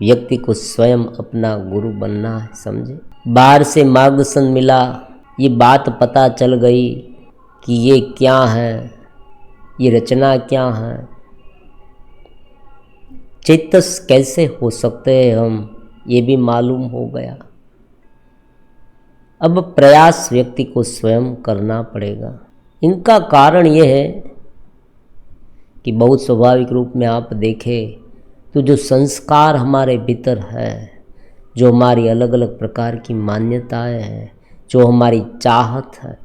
व्यक्ति को स्वयं अपना गुरु बनना है, समझे। बाहर से मार्गदर्शन मिला, ये बात पता चल गई कि ये क्या है, ये रचना क्या है, चेतस कैसे हो सकते हैं हम, ये भी मालूम हो गया। अब प्रयास व्यक्ति को स्वयं करना पड़ेगा। इनका कारण यह है कि बहुत स्वाभाविक रूप में आप देखें तो जो संस्कार हमारे भीतर है, जो हमारी अलग अलग प्रकार की मान्यताएं हैं, जो हमारी चाहत है,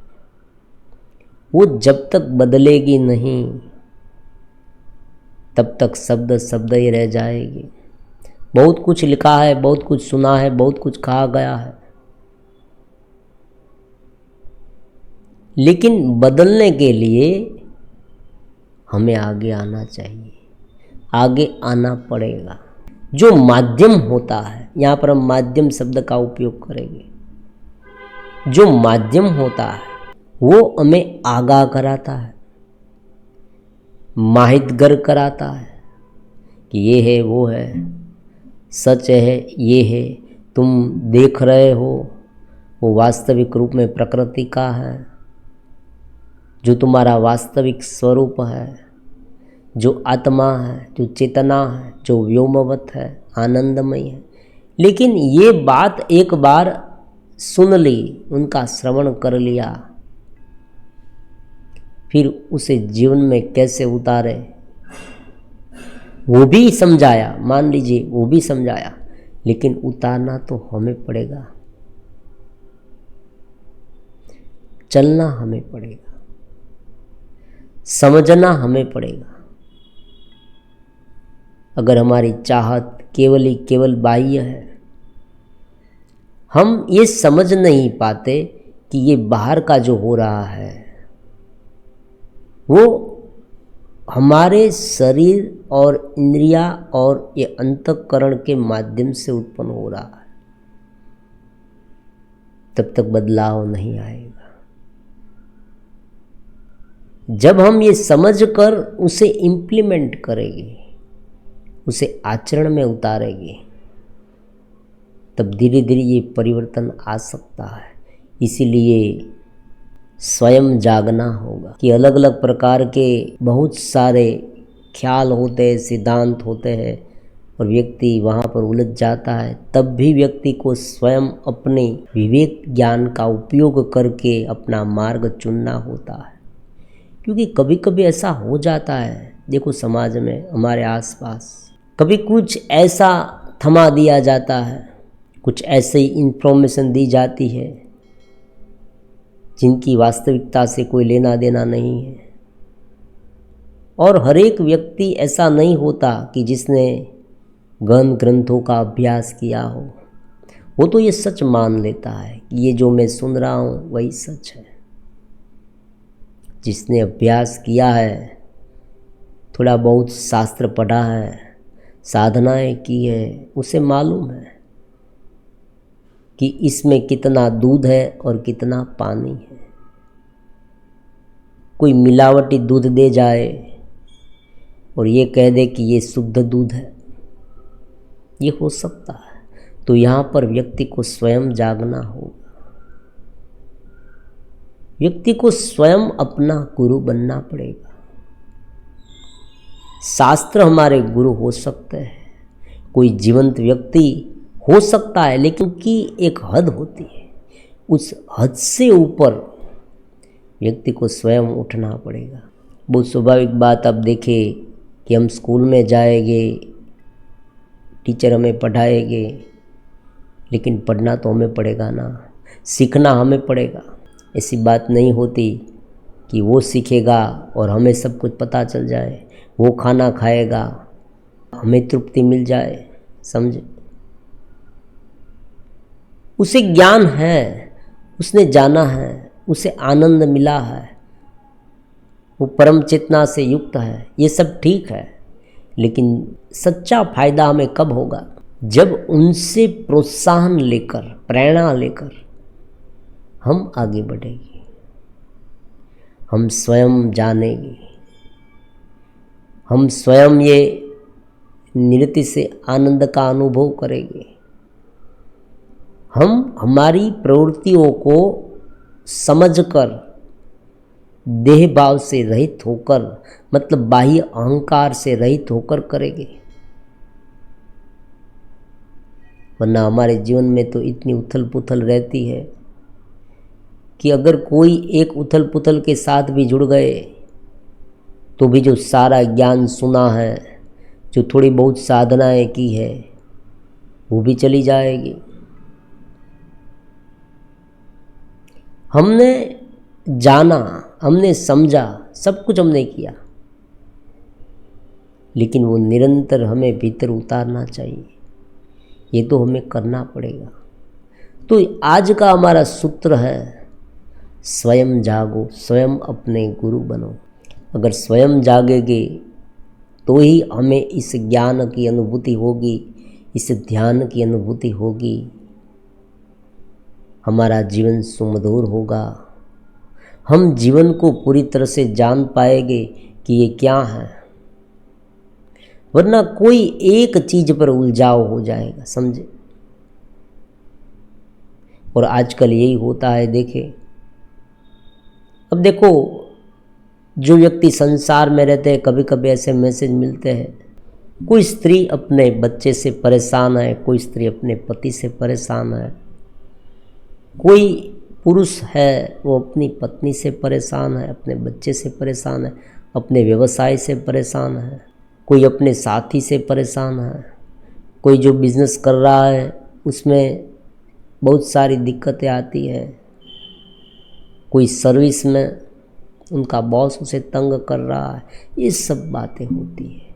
वो जब तक बदलेगी नहीं तब तक शब्द शब्द ही रह जाएगी। बहुत कुछ लिखा है, बहुत कुछ सुना है, बहुत कुछ कहा गया है, लेकिन बदलने के लिए हमें आगे आना चाहिए, आगे आना पड़ेगा। जो माध्यम होता है, यहाँ पर हम माध्यम शब्द का उपयोग करेंगे। जो माध्यम होता है वो हमें आगाह कराता है, माहितगर कराता है कि ये है, वो है, सच है, ये है, तुम देख रहे हो वो वास्तविक रूप में प्रकृति का है, जो तुम्हारा वास्तविक स्वरूप है, जो आत्मा है, जो चेतना है, जो व्योमवत है, आनंदमय है। लेकिन ये बात एक बार सुन ली, उनका श्रवण कर लिया, फिर उसे जीवन में कैसे उतारे वो भी समझाया, मान लीजिए वो भी समझाया, लेकिन उतारना तो हमें पड़ेगा, चलना हमें पड़ेगा, समझना हमें पड़ेगा। अगर हमारी चाहत केवल ही केवल बाह्य है, हम ये समझ नहीं पाते कि ये बाहर का जो हो रहा है वो हमारे शरीर और इंद्रिया और ये अंतःकरण के माध्यम से उत्पन्न हो रहा है, तब तक बदलाव नहीं आएगा। जब हम ये समझकर उसे इम्प्लीमेंट करेंगे, उसे आचरण में उतारेंगे, तब धीरे धीरे ये परिवर्तन आ सकता है। इसीलिए स्वयं जागना होगा कि अलग अलग प्रकार के बहुत सारे ख्याल होते हैं, सिद्धांत होते हैं, और व्यक्ति वहाँ पर उलझ जाता है। तब भी व्यक्ति को स्वयं अपने विवेक ज्ञान का उपयोग करके अपना मार्ग चुनना होता है। क्योंकि कभी कभी ऐसा हो जाता है, देखो समाज में, हमारे आसपास कभी कुछ ऐसा थमा दिया जाता है, कुछ ऐसे ही इन्फॉर्मेशन दी जाती है जिनकी वास्तविकता से कोई लेना देना नहीं है। और हर एक व्यक्ति ऐसा नहीं होता कि जिसने गहन ग्रंथों का अभ्यास किया हो, वो तो ये सच मान लेता है कि ये जो मैं सुन रहा हूँ वही सच है। जिसने अभ्यास किया है, थोड़ा बहुत शास्त्र पढ़ा है, साधनाएं की है, उसे मालूम है कि इसमें कितना दूध है और कितना पानी है। कोई मिलावटी दूध दे जाए और ये कह दे कि ये शुद्ध दूध है, ये हो सकता है। तो यहाँ पर व्यक्ति को स्वयं जागना होगा, व्यक्ति को स्वयं अपना गुरु बनना पड़ेगा। शास्त्र हमारे गुरु हो सकते हैं, कोई जीवंत व्यक्ति हो सकता है, लेकिन की एक हद होती है। उस हद से ऊपर व्यक्ति को स्वयं उठना पड़ेगा। बहुत स्वाभाविक बात आप देखें कि हम स्कूल में जाएंगे, टीचर हमें पढ़ाएंगे, लेकिन पढ़ना तो हमें पड़ेगा ना, सीखना हमें पड़ेगा। ऐसी बात नहीं होती कि वो सीखेगा और हमें सब कुछ पता चल जाए, वो खाना खाएगा, हमें तृप्ति मिल जाए, समझे। उसे ज्ञान है, उसने जाना है, उसे आनंद मिला है, वो परम चेतना से युक्त है, ये सब ठीक है। लेकिन सच्चा फायदा हमें कब होगा? जब उनसे प्रोत्साहन लेकर, प्रेरणा लेकर हम आगे बढ़ेंगे, हम स्वयं जानेंगे, हम स्वयं ये नृत्य से आनंद का अनुभव करेंगे। हम हमारी प्रवृत्तियों को समझकर देह भाव से रहित होकर, मतलब बाह्य अहंकार से रहित होकर करेंगे। वरना हमारे जीवन में तो इतनी उथल पुथल रहती है कि अगर कोई एक उथल पुथल के साथ भी जुड़ गए तो भी जो सारा ज्ञान सुना है, जो थोड़ी बहुत साधनाएं की है, वो भी चली जाएगी। हमने जाना, हमने समझा, सब कुछ हमने किया, लेकिन वो निरंतर हमें भीतर उतारना चाहिए। ये तो हमें करना पड़ेगा। तो आज का हमारा सूत्र है, स्वयं जागो, स्वयं अपने गुरु बनो। अगर स्वयं जागेंगे तो ही हमें इस ज्ञान की अनुभूति होगी, इस ध्यान की अनुभूति होगी, हमारा जीवन सुमधुर होगा। हम जीवन को पूरी तरह से जान पाएंगे कि ये क्या है। वरना कोई एक चीज पर उलझाव हो जाएगा, समझे। और आजकल यही होता है। देखे, अब देखो, जो व्यक्ति संसार में रहते हैं, कभी कभी ऐसे मैसेज मिलते हैं, कोई स्त्री अपने बच्चे से परेशान है, कोई स्त्री अपने पति से परेशान है, कोई पुरुष है वो अपनी पत्नी से परेशान है, अपने बच्चे से परेशान है, अपने व्यवसाय से परेशान है, कोई अपने साथी से परेशान है, कोई जो बिजनेस कर रहा है उसमें बहुत सारी दिक्कतें आती है, कोई सर्विस में उनका बॉस उसे तंग कर रहा है। ये सब बातें होती है।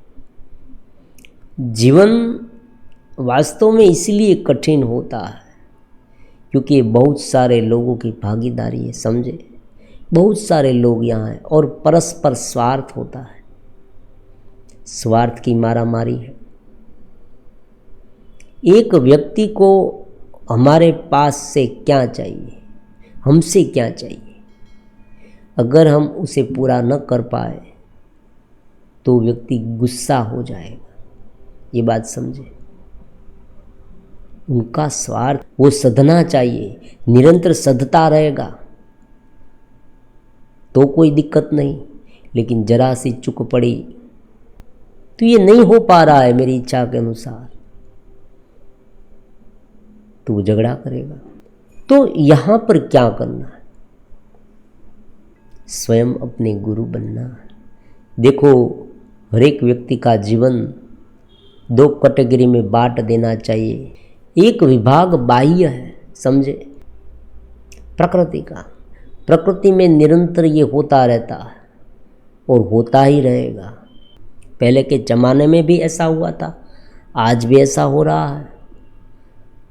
जीवन वास्तव में इसलिए कठिन होता है क्योंकि बहुत सारे लोगों की भागीदारी है, समझे। बहुत सारे लोग यहाँ हैं और परस्पर स्वार्थ होता है, स्वार्थ की मारामारी है। एक व्यक्ति को हमारे पास से क्या चाहिए, हमसे क्या चाहिए, अगर हम उसे पूरा न कर पाए तो व्यक्ति गुस्सा हो जाएगा। ये बात समझे। उनका स्वार्थ वो सधना चाहिए, निरंतर सधता रहेगा तो कोई दिक्कत नहीं। लेकिन जरा सी चूक पड़ी तो ये नहीं हो पा रहा है मेरी इच्छा के अनुसार, तो वो झगड़ा करेगा। तो यहाँ पर क्या करना है, स्वयं अपने गुरु बनना है। देखो, हर एक व्यक्ति का जीवन दो कैटेगरी में बांट देना चाहिए। एक विभाग बाह्य है, समझे, प्रकृति का। प्रकृति में निरंतर ये होता रहता है और होता ही रहेगा। पहले के ज़माने में भी ऐसा हुआ था, आज भी ऐसा हो रहा है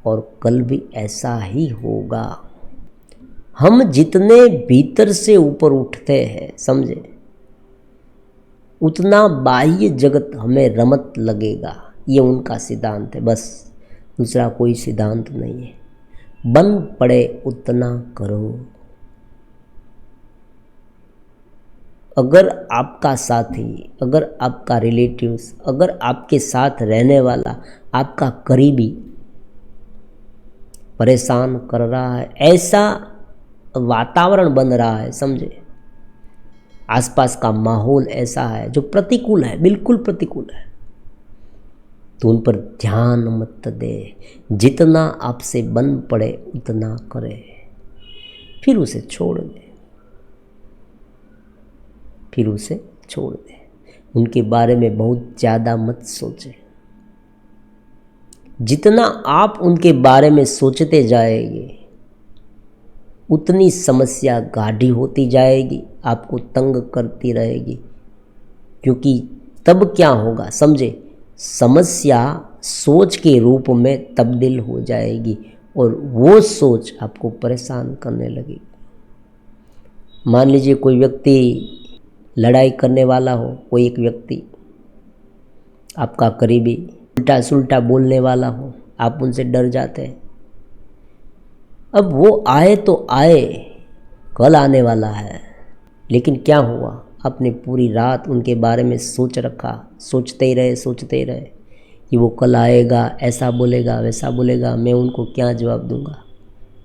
और कल भी ऐसा ही होगा। हम जितने भीतर से ऊपर उठते हैं, समझे, उतना बाह्य जगत हमें रमत लगेगा। ये उनका सिद्धांत है, बस, दूसरा कोई सिद्धांत नहीं है। बन पड़े उतना करो। अगर आपका साथी, अगर आपका रिलेटिव्स, अगर आपके साथ रहने वाला, आपका करीबी परेशान कर रहा है, ऐसा वातावरण बन रहा है, समझे, आसपास का माहौल ऐसा है जो प्रतिकूल है, बिल्कुल प्रतिकूल है, तो उन पर ध्यान मत दे। जितना आपसे बन पड़े उतना करे, फिर उसे छोड़ दे, फिर उसे छोड़ दे। उनके बारे में बहुत ज़्यादा मत सोचे। जितना आप उनके बारे में सोचते जाएंगे उतनी समस्या गाढ़ी होती जाएगी, आपको तंग करती रहेगी। क्योंकि तब क्या होगा, समझे, समस्या सोच के रूप में तब्दील हो जाएगी और वो सोच आपको परेशान करने लगेगी। मान लीजिए कोई व्यक्ति लड़ाई करने वाला हो, कोई एक व्यक्ति आपका करीबी उल्टा सुल्टा बोलने वाला हो, आप उनसे डर जाते हैं। अब वो आए तो आए, कल आने वाला है, लेकिन क्या हुआ, आपने पूरी रात उनके बारे में सोच रखा, सोचते ही रहे, कि वो कल आएगा, ऐसा बोलेगा, वैसा बोलेगा, मैं उनको क्या जवाब दूंगा,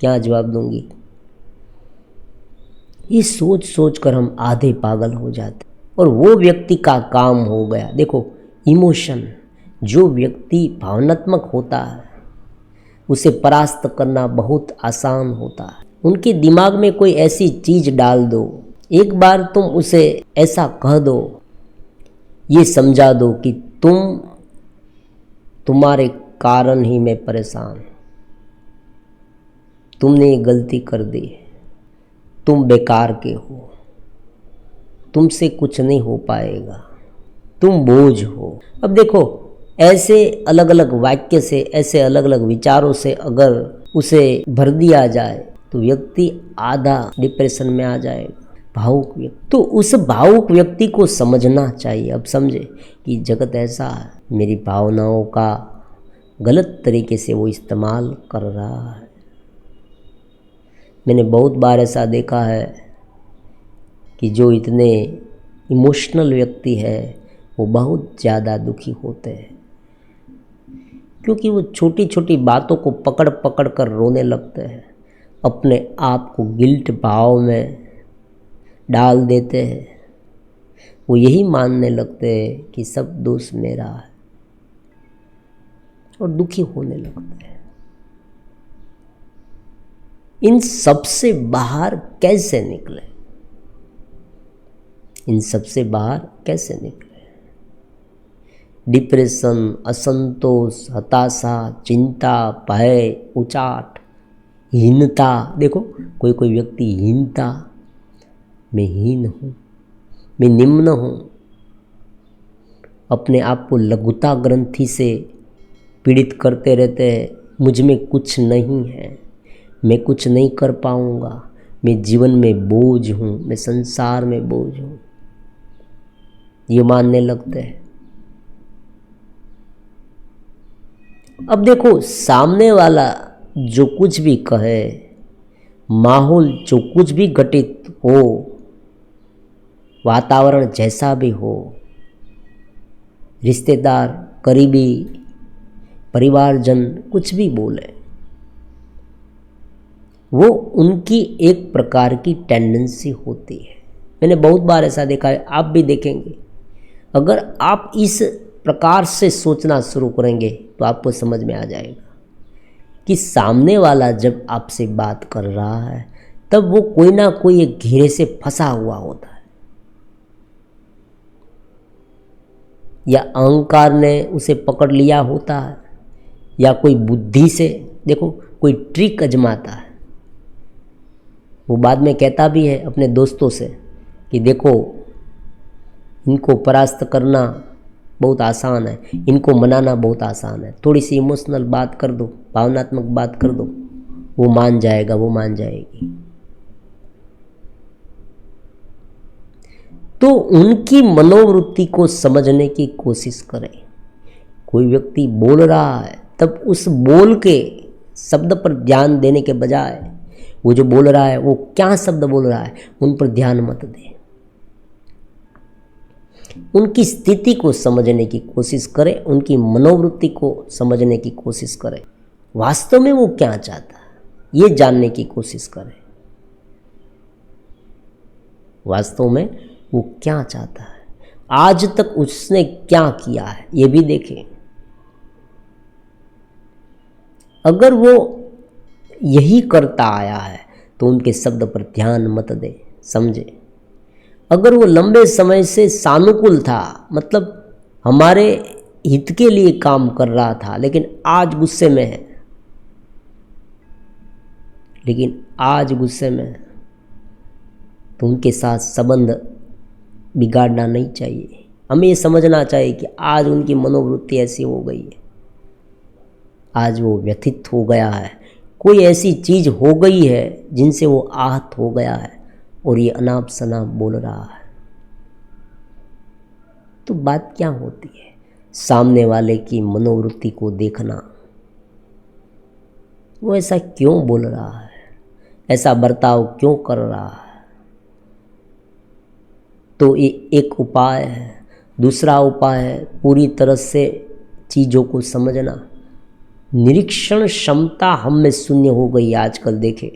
क्या जवाब दूंगी। ये सोच सोच कर हम आधे पागल हो जाते और वो व्यक्ति का काम हो गया। देखो, इमोशन, जो व्यक्ति भावनात्मक होता है उसे परास्त करना बहुत आसान होता है। उनके दिमाग में कोई ऐसी चीज डाल दो, एक बार तुम उसे ऐसा कह दो, ये समझा दो कि तुम्हारे कारण ही मैं परेशान, तुमने ये गलती कर दी, तुम बेकार के हो, तुमसे कुछ नहीं हो पाएगा, तुम बोझ हो। अब देखो, ऐसे अलग अलग वाक्य से, ऐसे अलग अलग विचारों से अगर उसे भर दिया जाए तो व्यक्ति आधा डिप्रेशन में आ जाएगा। भावुक व्यक्ति, तो उस भावुक व्यक्ति को समझना चाहिए, अब समझे कि जगत ऐसा है, मेरी भावनाओं का गलत तरीके से वो इस्तेमाल कर रहा है। मैंने बहुत बार ऐसा देखा है कि जो इतने इमोशनल व्यक्ति है वो बहुत ज़्यादा दुखी होते हैं, क्योंकि वो छोटी छोटी बातों को पकड़ पकड़ कर रोने लगते हैं, अपने आप को गिल्ट भाव में डाल देते हैं। वो यही मानने लगते हैं कि सब दोष मेरा है और दुखी होने लगते हैं। इन सब से बाहर कैसे निकले, इन सब से बाहर कैसे निकले? डिप्रेशन, असंतोष, हताशा, चिंता, भय, उचाट, हीनता। देखो, कोई कोई व्यक्ति हीनता, मैं हीन हूँ, मैं निम्न हूँ, अपने आप को लघुता ग्रंथि से पीड़ित करते रहते हैं, मुझ में कुछ नहीं है, मैं कुछ नहीं कर पाऊँगा, मैं जीवन में बोझ हूँ, मैं संसार में बोझ हूँ, ये मानने लगते हैं। अब देखो, सामने वाला जो कुछ भी कहे, माहौल जो कुछ भी घटित हो, वातावरण जैसा भी हो, रिश्तेदार, करीबी, परिवारजन कुछ भी बोले, वो उनकी एक प्रकार की टेंडेंसी होती है। मैंने बहुत बार ऐसा देखा है, आप भी देखेंगे। अगर आप इस प्रकार से सोचना शुरू करेंगे तो आपको समझ में आ जाएगा कि सामने वाला जब आपसे बात कर रहा है तब वो कोई ना कोई एक घेरे से फंसा हुआ होता है, या अहंकार ने उसे पकड़ लिया होता है, या कोई बुद्धि से, देखो, कोई ट्रिक आजमाता है। वो बाद में कहता भी है अपने दोस्तों से कि देखो, इनको परास्त करना बहुत आसान है, इनको मनाना बहुत आसान है, थोड़ी सी इमोशनल बात कर दो, भावनात्मक बात कर दो, वो मान जाएगा, वो मान जाएगी। तो उनकी मनोवृत्ति को समझने की कोशिश करें। कोई व्यक्ति बोल रहा है तब उस बोल के शब्द पर ध्यान देने के बजाय वो जो बोल रहा है वो क्या शब्द बोल रहा है उन पर ध्यान मत दें। उनकी स्थिति को समझने की कोशिश करें, उनकी मनोवृत्ति को समझने की कोशिश करें, वास्तव में वो क्या चाहता है ये जानने की कोशिश करें, वास्तव में वो क्या चाहता है, आज तक उसने क्या किया है ये भी देखें। अगर वो यही करता आया है तो उनके शब्द पर ध्यान मत दे, समझे। अगर वो लंबे समय से सानुकूल था, मतलब हमारे हित के लिए काम कर रहा था, लेकिन आज गुस्से में है, तो उनके साथ संबंध बिगाड़ना नहीं चाहिए। हमें ये समझना चाहिए कि आज उनकी मनोवृत्ति ऐसी हो गई है, आज वो व्यथित हो गया है, कोई ऐसी चीज़ हो गई है जिनसे वो आहत हो गया है और ये अनाप शनाप बोल रहा है। तो बात क्या होती है, सामने वाले की मनोवृत्ति को देखना, वो ऐसा क्यों बोल रहा है, ऐसा बर्ताव क्यों कर रहा है। तो ये एक उपाय है। दूसरा उपाय है पूरी तरह से चीज़ों को समझना, निरीक्षण क्षमता हम में शून्य हो गई। आजकल देखें,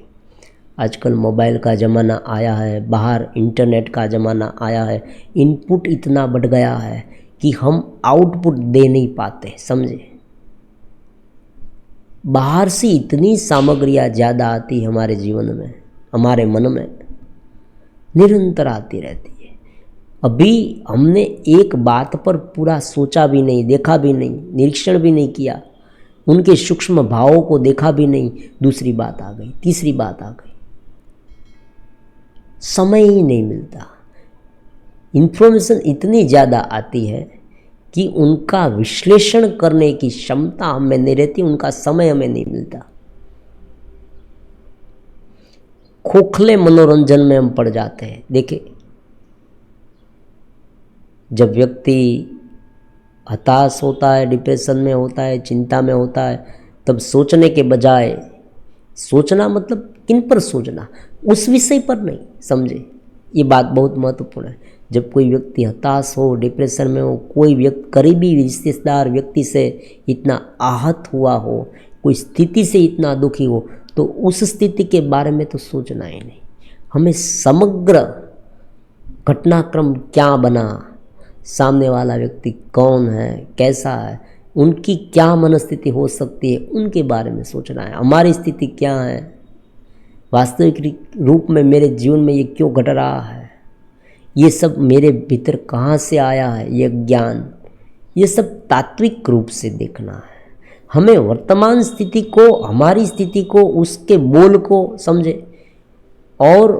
आजकल मोबाइल का ज़माना आया है, बाहर इंटरनेट का ज़माना आया है, इनपुट इतना बढ़ गया है कि हम आउटपुट दे नहीं पाते, समझे। बाहर से इतनी सामग्रियाँ ज़्यादा आती है हमारे जीवन में, हमारे मन में निरंतर आती रहती है। अभी हमने एक बात पर पूरा सोचा भी नहीं, देखा भी नहीं, निरीक्षण भी नहीं किया, उनके सूक्ष्म भावों को देखा भी नहीं, दूसरी बात आ गई, तीसरी बात आ गई। समय ही नहीं मिलता। इन्फॉर्मेशन इतनी ज़्यादा आती है कि उनका विश्लेषण करने की क्षमता हमें नहीं रहती, उनका समय हमें नहीं मिलता। खोखले मनोरंजन में हम पड़ जाते हैं। देखिए, जब व्यक्ति हताश होता है, डिप्रेशन में होता है, चिंता में होता है, तब सोचने के बजाय, सोचना मतलब किन पर सोचना, उस विषय पर नहीं, समझे। ये बात बहुत महत्वपूर्ण है। जब कोई व्यक्ति हताश हो, डिप्रेशन में हो, कोई व्यक्ति करीबी रिश्तेदार व्यक्ति से इतना आहत हुआ हो, कोई स्थिति से इतना दुखी हो, तो उस स्थिति के बारे में तो सोचना ही नहीं। हमें समग्र घटनाक्रम क्या बना, सामने वाला व्यक्ति कौन है, कैसा है, उनकी क्या मनस्थिति हो सकती है, उनके बारे में सोचना है। हमारी स्थिति क्या है, वास्तविक रूप में मेरे जीवन में ये क्यों घट रहा है, ये सब मेरे भीतर कहाँ से आया है, ये ज्ञान, ये सब तात्विक रूप से देखना है। हमें वर्तमान स्थिति को, हमारी स्थिति को, उसके बोल को समझे और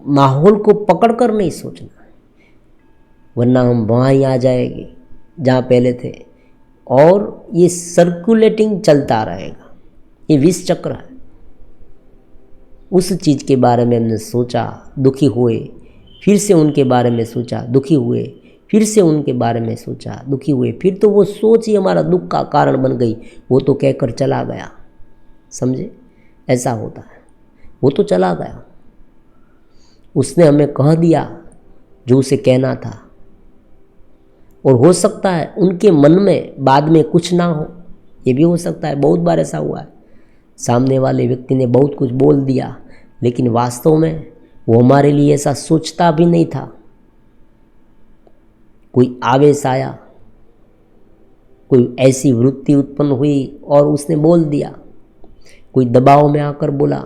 माहौल को पकड़कर नहीं सोचना है, वरना हम वहाँ ही आ जाएंगे जहाँ पहले थे, और ये सर्कुलेटिंग चलता रहेगा। ये विष चक्र है। उस चीज़ के बारे में हमने सोचा, दुखी हुए, फिर से उनके बारे में सोचा, दुखी हुए, फिर से उनके बारे में सोचा, दुखी हुए, फिर तो वो सोच ही हमारा दुख का कारण बन गई। वो तो कहकर चला गया, समझे, ऐसा होता है। वो तो चला गया, उसने हमें कह दिया जो उसे कहना था, और हो सकता है उनके मन में बाद में कुछ ना हो, ये भी हो सकता है। बहुत बार ऐसा हुआ है, सामने वाले व्यक्ति ने बहुत कुछ बोल दिया, लेकिन वास्तव में वो हमारे लिए ऐसा सोचता भी नहीं था। कोई आवेश आया, कोई ऐसी वृत्ति उत्पन्न हुई और उसने बोल दिया, कोई दबाव में आकर बोला,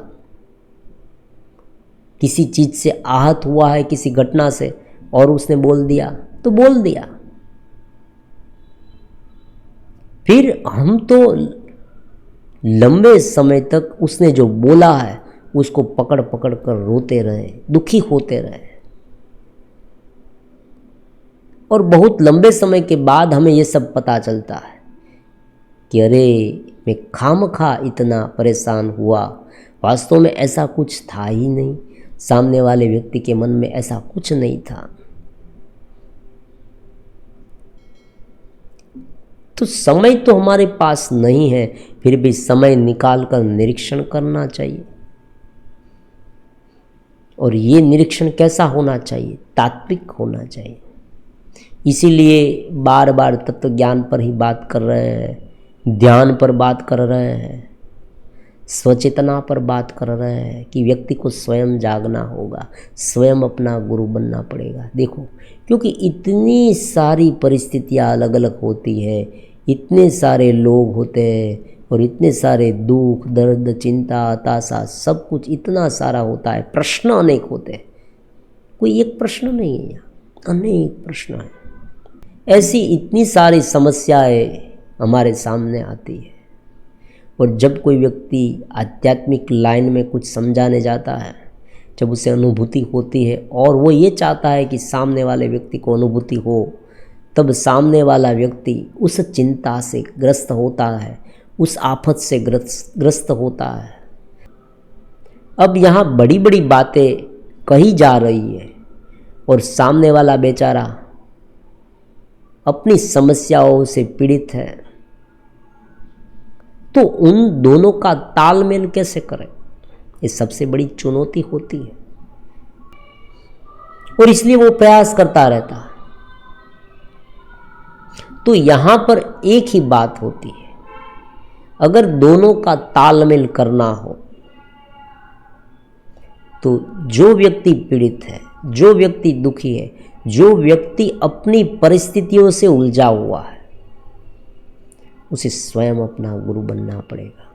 किसी चीज़ से आहत हुआ है, किसी घटना से, और उसने बोल दिया तो बोल दिया। फिर हम तो लंबे समय तक उसने जो बोला है उसको पकड़ पकड़ कर रोते रहे, दुखी होते रहे, और बहुत लंबे समय के बाद हमें ये सब पता चलता है कि अरे मैं खामखा इतना परेशान हुआ, वास्तव में ऐसा कुछ था ही नहीं, सामने वाले व्यक्ति के मन में ऐसा कुछ नहीं था। तो समय तो हमारे पास नहीं है, फिर भी समय निकाल कर निरीक्षण करना चाहिए। और ये निरीक्षण कैसा होना चाहिए, तात्विक होना चाहिए। इसीलिए बार बार तत्व ज्ञान पर ही बात कर रहे हैं, ध्यान पर बात कर रहे हैं, स्वचेतना पर बात कर रहे हैं कि व्यक्ति को स्वयं जागना होगा, स्वयं अपना गुरु बनना पड़ेगा। देखो, क्योंकि इतनी सारी परिस्थितियाँ अलग अलग होती है, इतने सारे लोग होते हैं, और इतने सारे दुख, दर्द, चिंता, हताशा, सब कुछ इतना सारा होता है, प्रश्न अनेक होते हैं। कोई एक प्रश्न नहीं है, अनेक प्रश्न है। ऐसी इतनी सारी समस्याएं हमारे सामने आती है, और जब कोई व्यक्ति आध्यात्मिक लाइन में कुछ समझाने जाता है, जब उसे अनुभूति होती है और वो ये चाहता है कि सामने वाले व्यक्ति को अनुभूति हो, तब सामने वाला व्यक्ति उस चिंता से ग्रस्त होता है, उस आफत से ग्रस्त होता है। अब यहाँ बड़ी बड़ी बातें कही जा रही है और सामने वाला बेचारा अपनी समस्याओं से पीड़ित है, तो उन दोनों का तालमेल कैसे करें, ये सबसे बड़ी चुनौती होती है। और इसलिए वो प्रयास करता रहता है। तो यहाँ पर एक ही बात होती है, अगर दोनों का तालमेल करना हो तो जो व्यक्ति पीड़ित है, जो व्यक्ति दुखी है, जो व्यक्ति अपनी परिस्थितियों से उलझा हुआ है, उसे स्वयं अपना गुरु बनना पड़ेगा।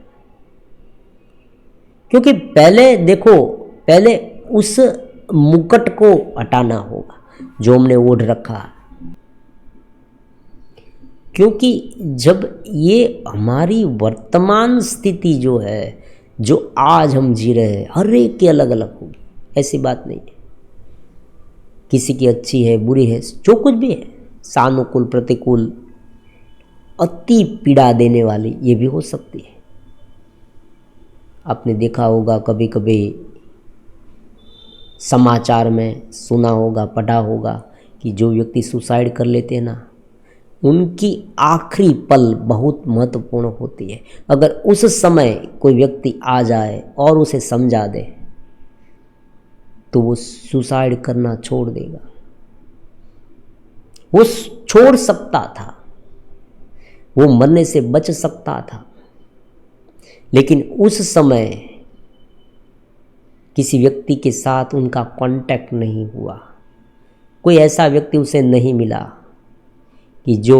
क्योंकि पहले देखो, पहले उस मुकुट को हटाना होगा जो हमने ओढ़ रखा है। क्योंकि जब ये हमारी वर्तमान स्थिति जो है, जो आज हम जी रहे हैं, हर एक की अलग अलग होगी, ऐसी बात नहीं है। किसी की अच्छी है, बुरी है, जो कुछ भी है, सानुकूल, प्रतिकूल, अति पीड़ा देने वाली, ये भी हो सकती है। आपने देखा होगा, कभी कभी समाचार में सुना होगा, पढ़ा होगा कि जो व्यक्ति सुसाइड कर लेते हैं ना, उनकी आखिरी पल बहुत महत्वपूर्ण होती है। अगर उस समय कोई व्यक्ति आ जाए और उसे समझा दे तो वो सुसाइड करना छोड़ देगा। वो छोड़ सकता था, वो मरने से बच सकता था, लेकिन उस समय किसी व्यक्ति के साथ उनका कांटेक्ट नहीं हुआ, कोई ऐसा व्यक्ति उसे नहीं मिला कि जो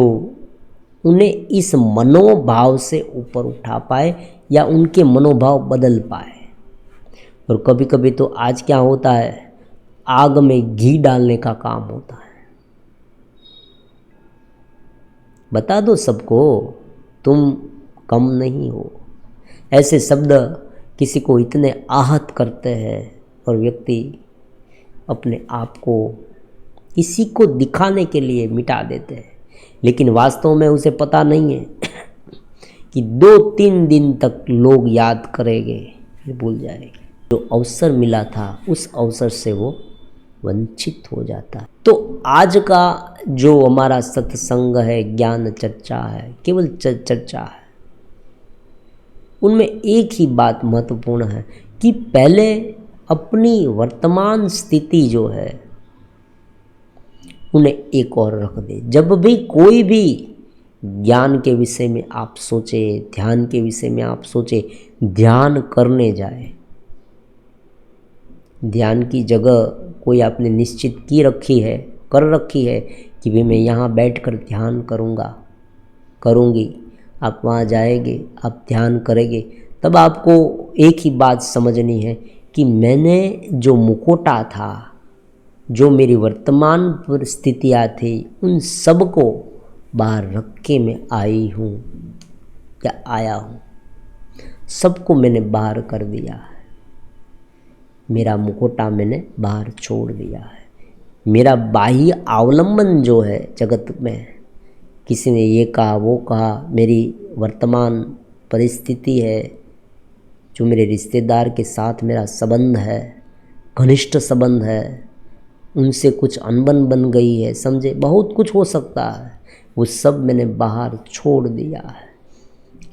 उन्हें इस मनोभाव से ऊपर उठा पाए या उनके मनोभाव बदल पाए। और कभी कभी तो आज क्या होता है, आग में घी डालने का काम होता है। बता दो सबको तुम कम नहीं हो। ऐसे शब्द किसी को इतने आहत करते हैं और व्यक्ति अपने आप को किसी को दिखाने के लिए मिटा देते हैं, लेकिन वास्तव में उसे पता नहीं है कि 2-3 दिन तक लोग याद करेंगे, फिर भूल जाएंगे। जो अवसर मिला था उस अवसर से वो वंचित हो जाता है। तो आज का जो हमारा सत्संग है, ज्ञान चर्चा है, केवल चर्चा है, उनमें एक ही बात महत्वपूर्ण है कि पहले अपनी वर्तमान स्थिति जो है उन्हें एक और रख दे। जब भी कोई भी ज्ञान के विषय में आप सोचे, ध्यान के विषय में आप सोचे, ध्यान करने जाए, ध्यान की जगह कोई आपने निश्चित की रखी है, कर रखी है कि भाई मैं यहाँ बैठकर ध्यान करूँगा, करूँगी, आप वहाँ जाएंगे, आप ध्यान करेंगे, तब आपको एक ही बात समझनी है कि मैंने जो मुखौटा था, जो मेरी वर्तमान परिस्थितियाँ थी, उन सब को बाहर रख के मैं आई हूँ या आया हूँ। सबको मैंने बाहर कर दिया है, मेरा मुखौटा मैंने बाहर छोड़ दिया है। मेरा बाह्य अवलंबन जो है जगत में, किसी ने ये कहा, वो कहा, मेरी वर्तमान परिस्थिति है, जो मेरे रिश्तेदार के साथ मेरा संबंध है, घनिष्ठ संबंध है, उनसे कुछ अनबन बन गई है, समझे, बहुत कुछ हो सकता है, वो सब मैंने बाहर छोड़ दिया है।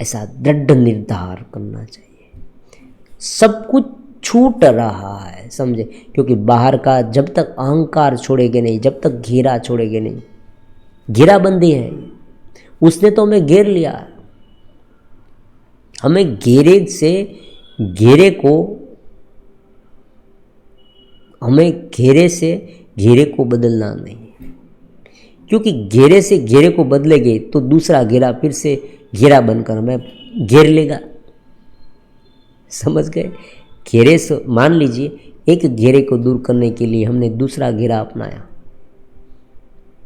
ऐसा दृढ़ निर्धार करना चाहिए। सब कुछ छूट रहा है, समझे, क्योंकि बाहर का जब तक अहंकार छोड़ेंगे नहीं, जब तक घेरा छोड़ेंगे नहीं, घेराबंदी है, उसने तो हमें घेर लिया है। हमें घेरे से घेरे को, हमें घेरे से घेरे को बदलना नहीं, क्योंकि घेरे से घेरे को बदलेंगे तो दूसरा घेरा फिर से घेरा बनकर हमें घेर लेगा। समझ गए? घेरे से, मान लीजिए एक घेरे को दूर करने के लिए हमने दूसरा घेरा अपनाया,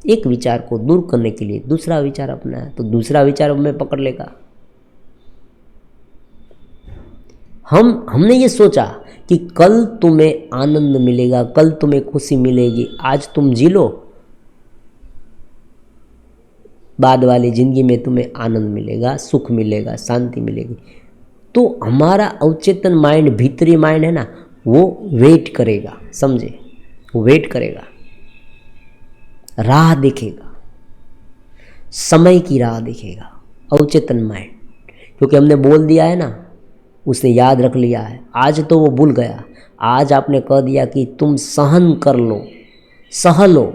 एक विचार को दूर करने के लिए दूसरा विचार अपनाया, तो दूसरा विचार हमें पकड़ लेगा। हमने ये सोचा कि कल तुम्हें आनंद मिलेगा, कल तुम्हें खुशी मिलेगी, आज तुम जी लो, बाद वाली जिंदगी में तुम्हें आनंद मिलेगा, सुख मिलेगा, शांति मिलेगी। तो हमारा अवचेतन माइंड, भीतरी माइंड है ना, वो वेट करेगा, समझे, वो वेट करेगा, राह देखेगा, समय की राह देखेगा, अवचेतन माइंड। क्योंकि हमने बोल दिया है ना, उसने याद रख लिया है। आज तो वो भूल गया, आज आपने कह दिया कि तुम सहन कर लो, सह लो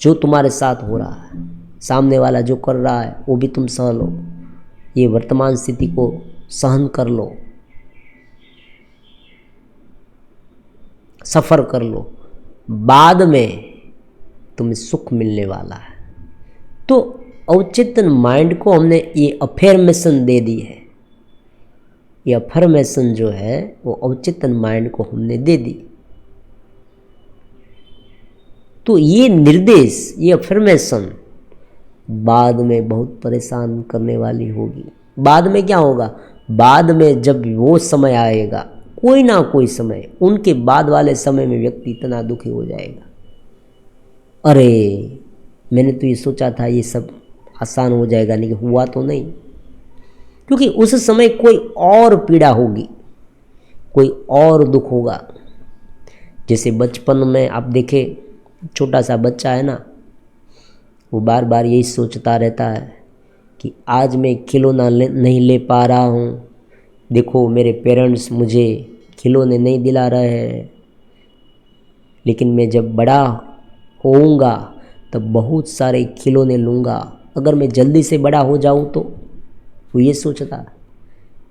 जो तुम्हारे साथ हो रहा है, सामने वाला जो कर रहा है वो भी तुम सह लो, ये वर्तमान स्थिति को सहन कर लो, सफ़र कर लो, बाद में तुम्हें सुख मिलने वाला है। तो अवचेतन माइंड को हमने ये अफर्मेशन दे दी है, ये अफर्मेशन जो है वो अवचेतन माइंड को हमने दे दी। तो ये निर्देश, ये अफर्मेशन बाद में बहुत परेशान करने वाली होगी। बाद में क्या होगा, बाद में जब वो समय आएगा, कोई ना कोई समय, उनके बाद वाले समय में व्यक्ति इतना दुखी हो जाएगा, अरे मैंने तो ये सोचा था ये सब आसान हो जाएगा, लेकिन हुआ तो नहीं। क्योंकि उस समय कोई और पीड़ा होगी, कोई और दुख होगा। जैसे बचपन में आप देखें, छोटा सा बच्चा है ना, वो बार बार यही सोचता रहता है कि आज मैं खिलौना नहीं ले पा रहा हूँ, देखो मेरे पेरेंट्स मुझे खिलौने नहीं दिला रहे हैं, लेकिन मैं जब बड़ा होऊंगा तब बहुत सारे खिलौने लूँगा, अगर मैं जल्दी से बड़ा हो जाऊँ तो। वो ये सोचता है,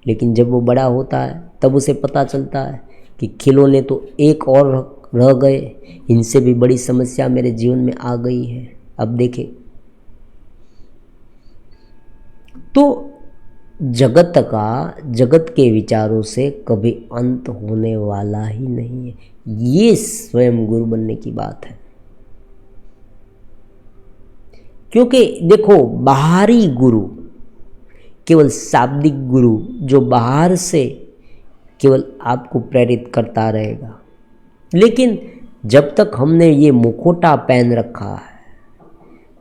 लेकिन जब वो बड़ा होता है तब उसे पता चलता है कि खिलौने तो एक और रह गए, इनसे भी बड़ी समस्या मेरे जीवन में आ गई है। अब देखें, तो जगत के विचारों से कभी अंत होने वाला ही नहीं है। ये स्वयं गुरु बनने की बात है। क्योंकि देखो, बाहरी गुरु केवल शाब्दिक गुरु जो बाहर से केवल आपको प्रेरित करता रहेगा, लेकिन जब तक हमने ये मुखौटा पहन रखा है,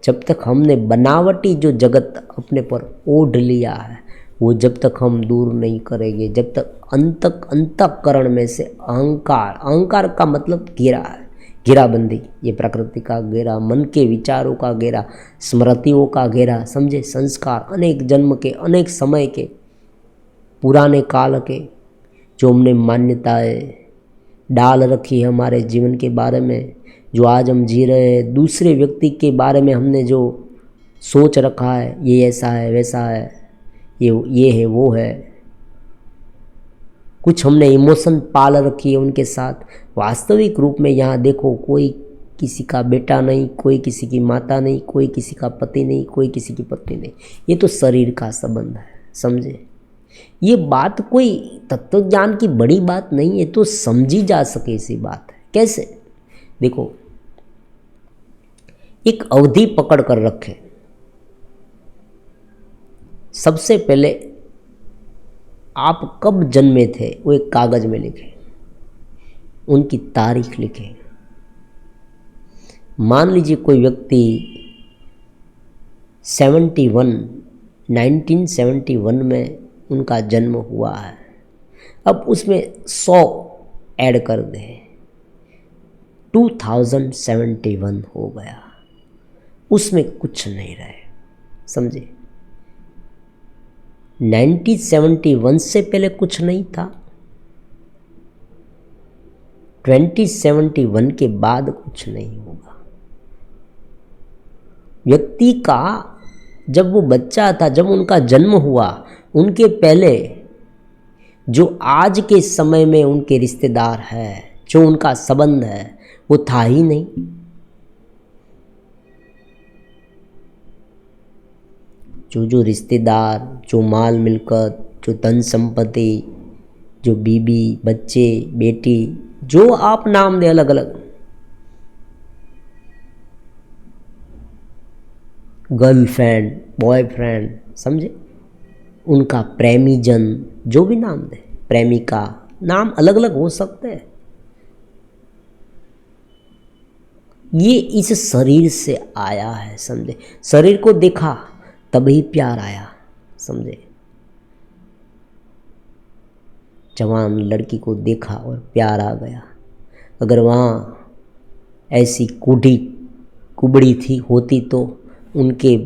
जब तक हमने बनावटी जो जगत अपने पर ओढ़ लिया है, वो जब तक हम दूर नहीं करेंगे, जब तक अंतःकरण में से अहंकार का मतलब घेरा है, घेराबंदी, ये प्रकृति का घेरा, मन के विचारों का घेरा, स्मृतियों का घेरा, समझे, संस्कार, अनेक जन्म के, अनेक समय के, पुराने काल के, जो हमने मान्यताएं डाल रखी है हमारे जीवन के बारे में, जो आज हम जी रहे हैं, दूसरे व्यक्ति के बारे में हमने जो सोच रखा है, ये ऐसा है, वैसा है, ये है, वो है, कुछ हमने इमोशन पाल रखी है उनके साथ। वास्तविक रूप में यहाँ देखो, कोई किसी का बेटा नहीं, कोई किसी की माता नहीं, कोई किसी का पति नहीं, कोई किसी की पत्नी नहीं, ये तो शरीर का संबंध है, समझे। ये बात कोई तत्व ज्ञान की बड़ी बात नहीं है, तो समझी जा सके ऐसी बात है। कैसे, देखो, एक अवधि पकड़ कर रखे। सबसे पहले आप कब जन्मे थे वो एक कागज में लिखें, उनकी तारीख लिखें। मान लीजिए कोई व्यक्ति 1971 में उनका जन्म हुआ है, अब उसमें 100 ऐड कर दें, 2071 हो गया, उसमें कुछ नहीं रहे, समझे। 1971 से पहले कुछ नहीं था, 2071 के बाद कुछ नहीं होगा। व्यक्ति का जब वो बच्चा था, जब उनका जन्म हुआ, उनके पहले जो आज के समय में उनके रिश्तेदार है, जो उनका संबंध है, वो था ही नहीं। जो रिश्तेदार, जो माल मिलकत, जो धन संपत्ति, जो बीबी, बच्चे, बेटी, जो आप नाम दे अलग अलग, गर्लफ्रेंड, बॉयफ्रेंड, समझे, उनका प्रेमी जन, जो भी नाम दे, प्रेमिका, नाम अलग अलग हो सकते हैं। ये इस शरीर से आया है, समझे। शरीर को देखा तभी प्यार आया, समझे। जवान लड़की को देखा और प्यार आ गया। अगर वहाँ ऐसी कुबड़ी थी होती तो उनके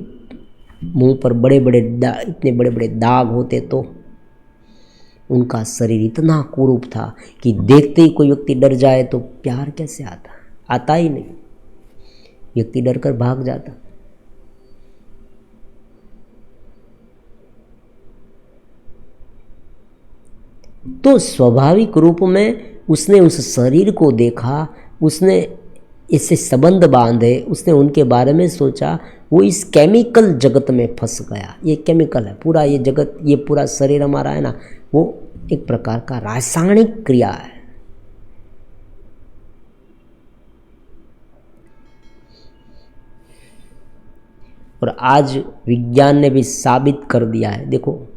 मुंह पर इतने बड़े बड़े दाग होते, तो उनका शरीर इतना कुरूप था कि देखते ही कोई व्यक्ति डर जाए तो प्यार कैसे आता ही नहीं, व्यक्ति डर कर भाग जाता। तो स्वाभाविक रूप में उसने उस शरीर को देखा, उसने इससे संबंध बांधे, उसने उनके बारे में सोचा, वो इस केमिकल जगत में फंस गया। ये केमिकल है पूरा, ये जगत, ये पूरा शरीर हमारा है ना, वो एक प्रकार का रासायनिक क्रिया है। और आज विज्ञान ने भी साबित कर दिया है। देखो,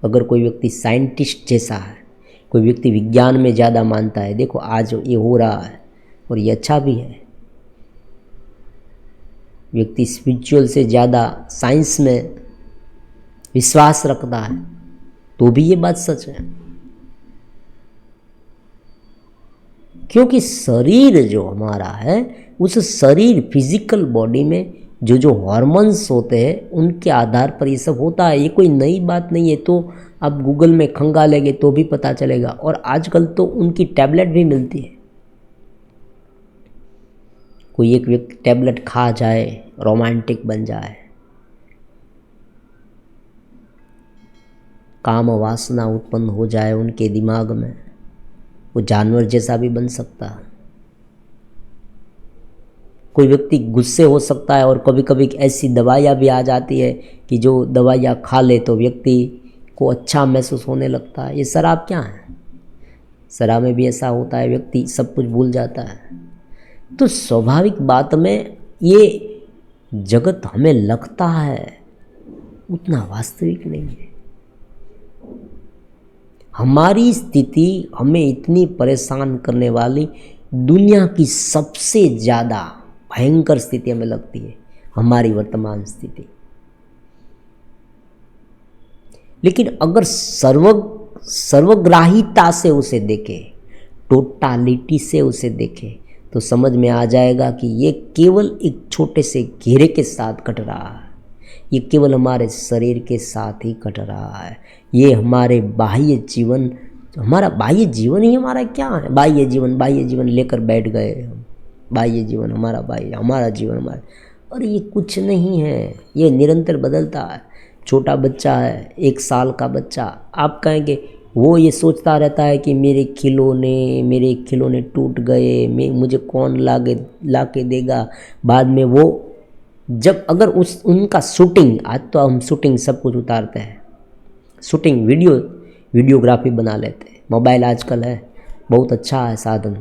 अगर कोई व्यक्ति साइंटिस्ट जैसा है, कोई व्यक्ति विज्ञान में ज़्यादा मानता है, देखो आज ये हो रहा है और ये अच्छा भी है। व्यक्ति स्पिरिचुअल से ज़्यादा साइंस में विश्वास रखता है, तो भी ये बात सच है। क्योंकि शरीर जो हमारा है, उस शरीर फिजिकल बॉडी में जो हॉर्मोन्स होते हैं, उनके आधार पर ये सब होता है। ये कोई नई बात नहीं है। तो आप गूगल में खंगालेंगे तो भी पता चलेगा। और आजकल तो उनकी टैबलेट भी मिलती है। कोई एक व्यक्ति टैबलेट खा जाए, रोमांटिक बन जाए, काम वासना उत्पन्न हो जाए उनके दिमाग में, वो जानवर जैसा भी बन सकता है। कोई व्यक्ति गुस्से हो सकता है और कभी कभी ऐसी दवाइयाँ भी आ जाती है कि जो दवाइयाँ खा ले तो व्यक्ति को अच्छा महसूस होने लगता है। ये शराब क्या है? शराब में भी ऐसा होता है, व्यक्ति सब कुछ भूल जाता है। तो स्वाभाविक बात में ये जगत हमें लगता है उतना वास्तविक नहीं है। हमारी स्थिति हमें इतनी परेशान करने वाली दुनिया की सबसे ज़्यादा भयंकर स्थिति हमें लगती है, हमारी वर्तमान स्थिति। लेकिन अगर सर्वग्राहीता से उसे देखें, टोटालिटी से उसे देखें, तो समझ में आ जाएगा कि ये केवल एक छोटे से घेरे के साथ घट रहा है। ये केवल हमारे शरीर के साथ ही घट रहा है। ये हमारे बाह्य जीवन, हमारा बाह्य जीवन ही हमारा क्या है? बाह्य जीवन लेकर बैठ गए हम। बाह्य जीवन हमारा, हमारा जीवन हमारा। और ये कुछ नहीं है, ये निरंतर बदलता है। छोटा बच्चा है, 1 साल का बच्चा, आप कहेंगे वो ये सोचता रहता है कि मेरे खिलौने टूट गए, मुझे कौन ला के देगा। बाद में वो जब अगर उनका शूटिंग, आज तो हम शूटिंग सब कुछ उतारते हैं, शूटिंग वीडियोग्राफी बना लेते हैं। मोबाइल आजकल है, बहुत अच्छा है साधन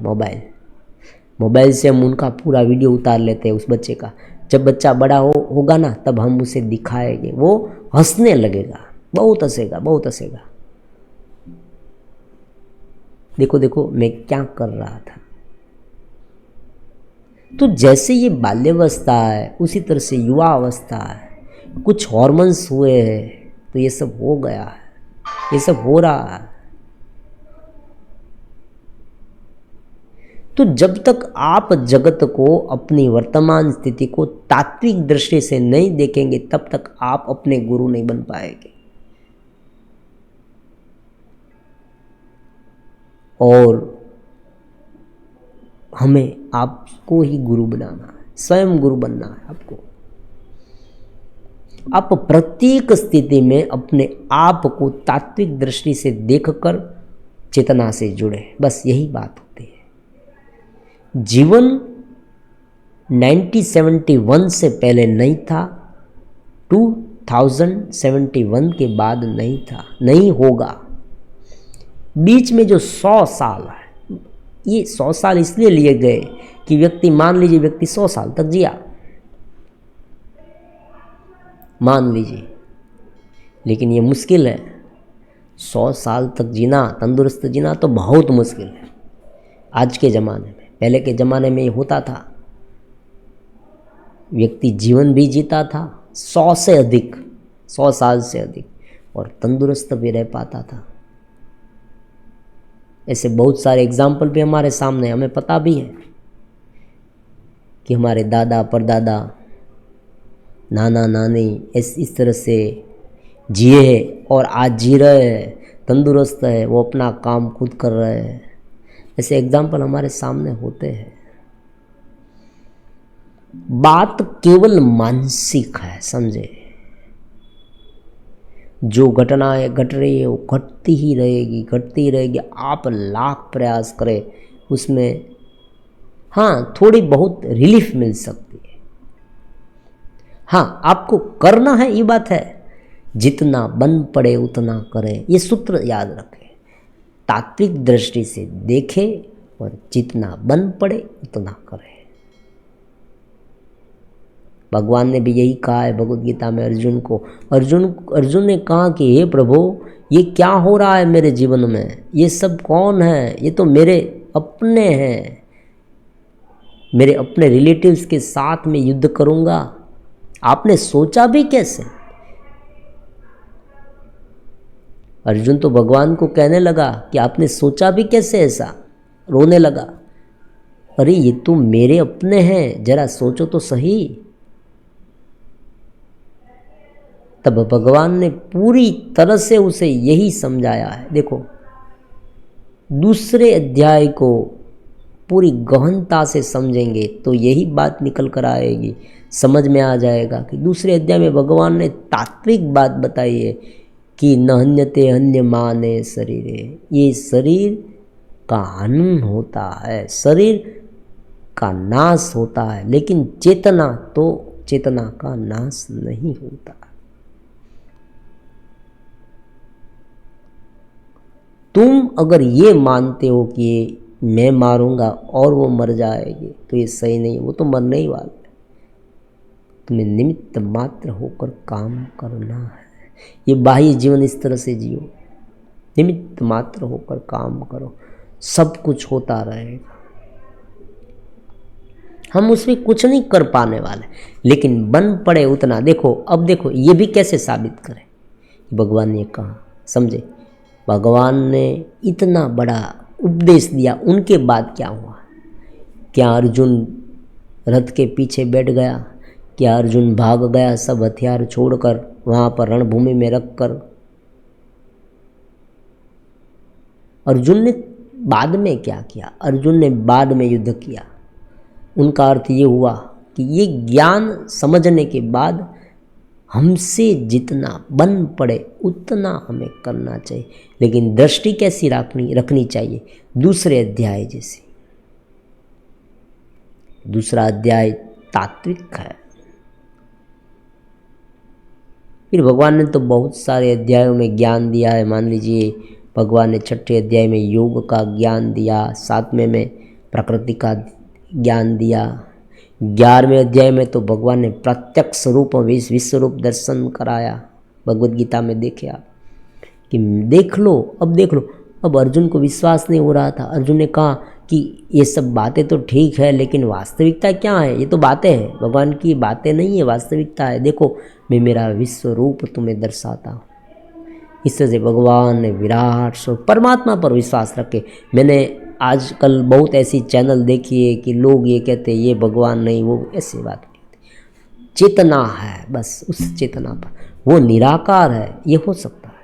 मोबाइल से हम उनका पूरा वीडियो उतार लेते हैं उस बच्चे का। जब बच्चा बड़ा होगा ना, तब हम उसे दिखाएंगे, वो हंसने लगेगा, बहुत हंसेगा। देखो मैं क्या कर रहा था। तो जैसे ये बाल्यावस्था है, उसी तरह से युवा अवस्था है। कुछ हॉर्मोन्स हुए हैं तो ये सब हो गया है, ये सब हो रहा है। तो जब तक आप जगत को, अपनी वर्तमान स्थिति को तात्विक दृष्टि से नहीं देखेंगे, तब तक आप अपने गुरु नहीं बन पाएंगे। और हमें आपको ही गुरु बनाना है, स्वयं गुरु बनना है आपको। आप प्रत्येक स्थिति में अपने आप को तात्विक दृष्टि से देखकर चेतना से जुड़े, बस यही बात होती है। जीवन 1971 से पहले नहीं था, 2071 के बाद नहीं था, नहीं होगा। बीच में जो 100 साल है, ये 100 साल इसलिए लिए गए कि व्यक्ति, मान लीजिए व्यक्ति 100 साल तक जिया, मान लीजिए, लेकिन ये मुश्किल है। 100 साल तक जीना, तंदुरुस्त जीना तो बहुत मुश्किल है आज के ज़माने में। पहले के ज़माने में ये होता था, व्यक्ति जीवन भी जीता था 100 से अधिक, 100 साल से अधिक, और तंदुरुस्त भी रह पाता था। ऐसे बहुत सारे एग्जाम्पल भी हमारे सामने, हमें पता भी है कि हमारे दादा परदादा, नाना नानी इस तरह से जिए और आज जी रहे हैं, तंदुरुस्त है, वो अपना काम खुद कर रहे हैं। ऐसे एग्जाम्पल हमारे सामने होते हैं। बात केवल मानसिक है, समझे। जो घटनाएं घट रही है वो घटती ही रहेगी, घटती ही रहेगी। आप लाख प्रयास करें उसमें हाँ थोड़ी बहुत रिलीफ मिल सकती है। हाँ आपको करना है, ये बात है, जितना बन पड़े उतना करें, ये सूत्र याद रखें। तात्विक दृष्टि से देखें और जितना बन पड़े उतना करें। भगवान ने भी यही कहा है भगवद गीता में अर्जुन को। अर्जुन ने कहा कि हे प्रभु, ये क्या हो रहा है मेरे जीवन में, ये सब कौन है, ये तो मेरे अपने हैं, मेरे अपने रिलेटिव्स के साथ में युद्ध करूंगा, आपने सोचा भी कैसे। अर्जुन तो भगवान को कहने लगा कि आपने सोचा भी कैसे ऐसा, रोने लगा। अरे ये तो मेरे अपने हैं, जरा सोचो तो सही। तब भगवान ने पूरी तरह से उसे यही समझाया है। देखो दूसरे अध्याय को पूरी गहनता से समझेंगे तो यही बात निकल कर आएगी, समझ में आ जाएगा कि दूसरे अध्याय में भगवान ने तात्विक बात बताई है कि नहन्यते हन्यमाने शरीरे, ये शरीर का हनन होता है, शरीर का नाश होता है, लेकिन चेतना का नाश नहीं होता। तुम अगर ये मानते हो कि मैं मारूंगा और वो मर जाएगी तो ये सही नहीं, वो तो मरने ही वाला है। तुम्हें निमित्त मात्र होकर काम करना है। ये बाह्य जीवन इस तरह से जियो, निमित्त मात्र होकर काम करो, सब कुछ होता रहेगा। हम उसमें कुछ नहीं कर पाने वाले, लेकिन बन पड़े उतना। देखो अब देखो ये भी कैसे साबित करें, भगवान ने कहा, समझे। भगवान ने इतना बड़ा उपदेश दिया, उनके बाद क्या हुआ। क्या अर्जुन रथ के पीछे बैठ गया, क्या अर्जुन भाग गया सब हथियार छोड़कर वहाँ पर रणभूमि में रखकर। अर्जुन ने बाद में क्या किया, अर्जुन ने बाद में युद्ध किया। उनका अर्थ ये हुआ कि ये ज्ञान समझने के बाद हमसे जितना बन पड़े उतना हमें करना चाहिए, लेकिन दृष्टि कैसी रखनी चाहिए, दूसरे अध्याय जैसी। दूसरा अध्याय तात्विक है। फिर भगवान ने तो बहुत सारे अध्यायों में ज्ञान दिया है। मान लीजिए भगवान ने 6ठे अध्याय में योग का ज्ञान दिया, 7वें में प्रकृति का ज्ञान दिया, 11वें अध्याय में तो भगवान ने प्रत्यक्ष रूप विश्व रूप दर्शन कराया। भगवद गीता में देखे आप कि देख लो, अब देख लो। अब अर्जुन को विश्वास नहीं हो रहा था। अर्जुन ने कहा कि ये सब बातें तो ठीक है, लेकिन वास्तविकता क्या है, ये तो बातें हैं, भगवान की बातें नहीं है, वास्तविकता है। देखो मैं मेरा विश्व रूप तुम्हें दर्शाता हूँ। इस तरह से भगवान ने विराट स्वरूप परमात्मा पर विश्वास रखे। मैंने आजकल बहुत ऐसी चैनल देखी है कि लोग ये कहते हैं ये भगवान नहीं, वो ऐसी बात नहीं। चेतना है, बस उस चेतना पर, वो निराकार है, ये हो सकता है,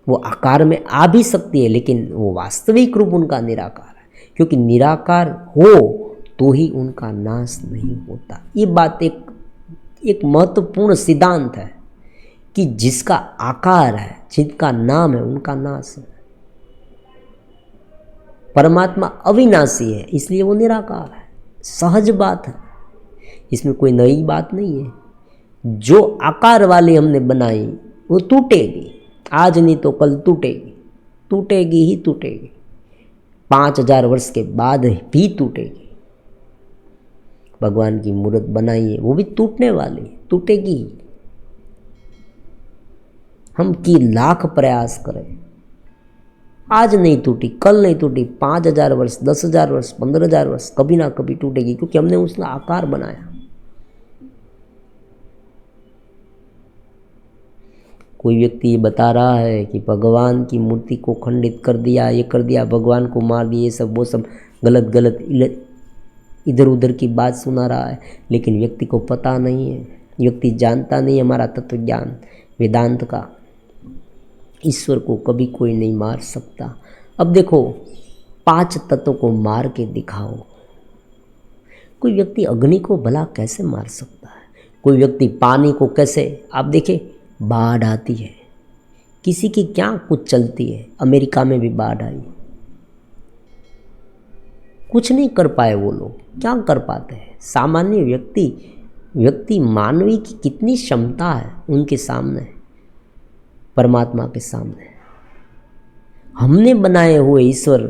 वो आकार में आ भी सकती है, लेकिन वो वास्तविक रूप उनका निराकार है, क्योंकि निराकार हो तो ही उनका नाश नहीं होता। ये बात एक महत्वपूर्ण सिद्धांत है कि जिसका आकार है, जिनका नाम है, उनका नाश है। परमात्मा अविनाशी है, इसलिए वो निराकार है, सहज बात है, इसमें कोई नई बात नहीं है। जो आकार वाली हमने बनाई वो टूटेगी, आज नहीं तो कल टूटेगी, टूटेगी ही टूटेगी, 5000 वर्ष के बाद भी टूटेगी। भगवान की मूर्त बनाई है, वो भी टूटने वाली, टूटेगी। हम की लाख प्रयास करें, आज नहीं टूटी, कल नहीं टूटी, 5000 वर्ष, 10,000 वर्ष, 15,000 वर्ष, कभी ना कभी टूटेगी, क्योंकि हमने उसका आकार बनाया। कोई व्यक्ति ये बता रहा है कि भगवान की मूर्ति को खंडित कर दिया, ये कर दिया, भगवान को मार दिया, ये सब वो सब गलत इधर उधर की बात सुना रहा है, लेकिन व्यक्ति को पता नहीं है, व्यक्ति जानता नहीं हमारा तत्व ज्ञान वेदांत का। ईश्वर को कभी कोई नहीं मार सकता। अब देखो 5 तत्वों को मार के दिखाओ। कोई व्यक्ति अग्नि को भला कैसे मार सकता है, कोई व्यक्ति पानी को कैसे, आप देखिए बाढ़ आती है, किसी की क्या कुछ चलती है, अमेरिका में भी बाढ़ आई, कुछ नहीं कर पाए वो लोग, क्या कर पाते हैं। सामान्य व्यक्ति मानवीय की कितनी क्षमता है उनके सामने, परमात्मा के सामने। हमने बनाए हुए ईश्वर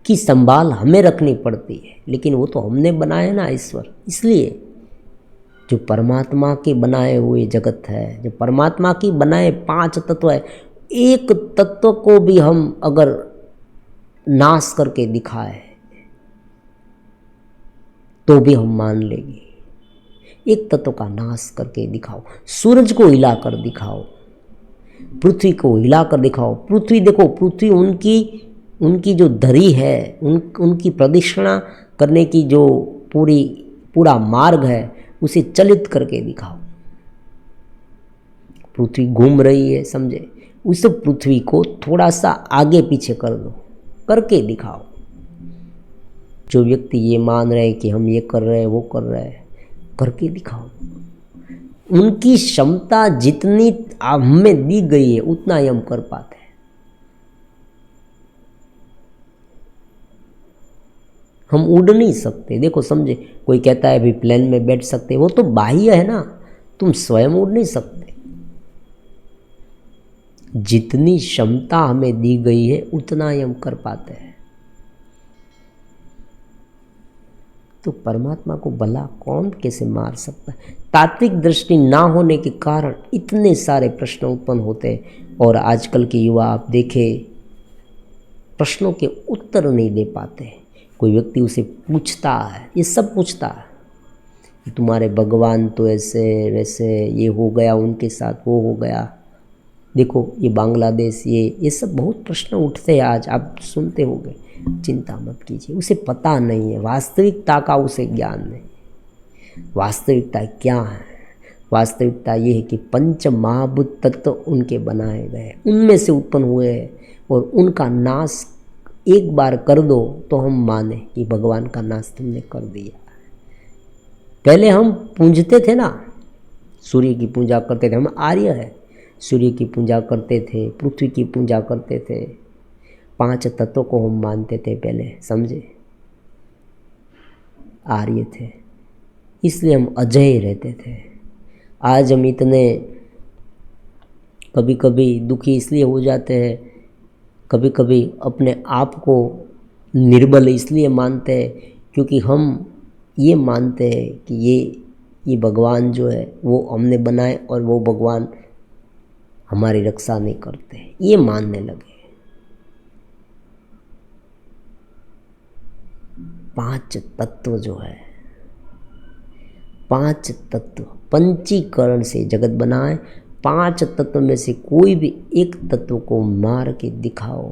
की संभाल हमें रखनी पड़ती है, लेकिन वो तो हमने बनाए ना ईश्वर। इसलिए जो परमात्मा के बनाए हुए जगत है, जो परमात्मा की बनाए 5 तत्व है, एक तत्व को भी हम अगर नाश करके दिखाए तो भी हम मान लेंगे। एक तत्व का नाश करके दिखाओ, सूरज को हिलाकर दिखाओ, पृथ्वी को हिलाकर दिखाओ। पृथ्वी देखो, पृथ्वी उनकी जो धरी है, उनकी प्रदक्षिणा करने की जो पूरा मार्ग है, उसे चलित करके दिखाओ। पृथ्वी घूम रही है, समझे, उस पृथ्वी को थोड़ा सा आगे पीछे कर दो, करके दिखाओ। जो व्यक्ति ये मान रहे हैं कि हम ये कर रहे हैं, वो कर रहे हैं, करके दिखाओ। उनकी क्षमता जितनी हमें दी गई है उतना ही हम कर पाते हैं। हम उड़ नहीं सकते। देखो समझे, कोई कहता है अभी प्लेन में बैठ सकते, वो तो बाह्य है ना, तुम स्वयं उड़ नहीं सकते। जितनी क्षमता हमें दी गई है उतना ही हम कर पाते हैं। तो परमात्मा को भला कौन कैसे मार सकता है। तात्विक दृष्टि ना होने के कारण इतने सारे प्रश्न उत्पन्न होते हैं, और आजकल के युवा आप देखें प्रश्नों के उत्तर नहीं दे पाते। कोई व्यक्ति उसे पूछता है, ये सब पूछता है, तुम्हारे भगवान तो ऐसे वैसे, ये हो गया उनके साथ, वो हो गया, देखो ये बांग्लादेश, ये सब बहुत प्रश्न उठते हैं आज, आप सुनते होंगे। चिंता मत कीजिए, उसे पता नहीं है वास्तविकता का, उसे ज्ञान नहीं। वास्तविकता क्या है? वास्तविकता ये है कि पंच महाभूत तत्व उनके बनाए गए, उनमें से उत्पन्न हुए हैं, और उनका नाश एक बार कर दो तो हम माने कि भगवान का नाश तुमने कर दिया। पहले हम पूजते थे ना, सूर्य की पूजा करते थे, हम आर्य है, सूर्य की पूजा करते थे, पृथ्वी की पूजा करते थे, 5 तत्वों को हम मानते थे पहले, समझे, आर्य थे, इसलिए हम अजय रहते थे। आज हम इतने कभी कभी दुखी इसलिए हो जाते हैं, कभी कभी अपने आप को निर्बल इसलिए मानते हैं क्योंकि हम ये मानते हैं कि ये भगवान जो है वो हमने बनाए और वो भगवान हमारी रक्षा नहीं करते, ये मानने लगे। 5 तत्व जो है, 5 तत्व पंचीकरण से जगत बनाए, 5 तत्व में से कोई भी एक तत्व को मार के दिखाओ,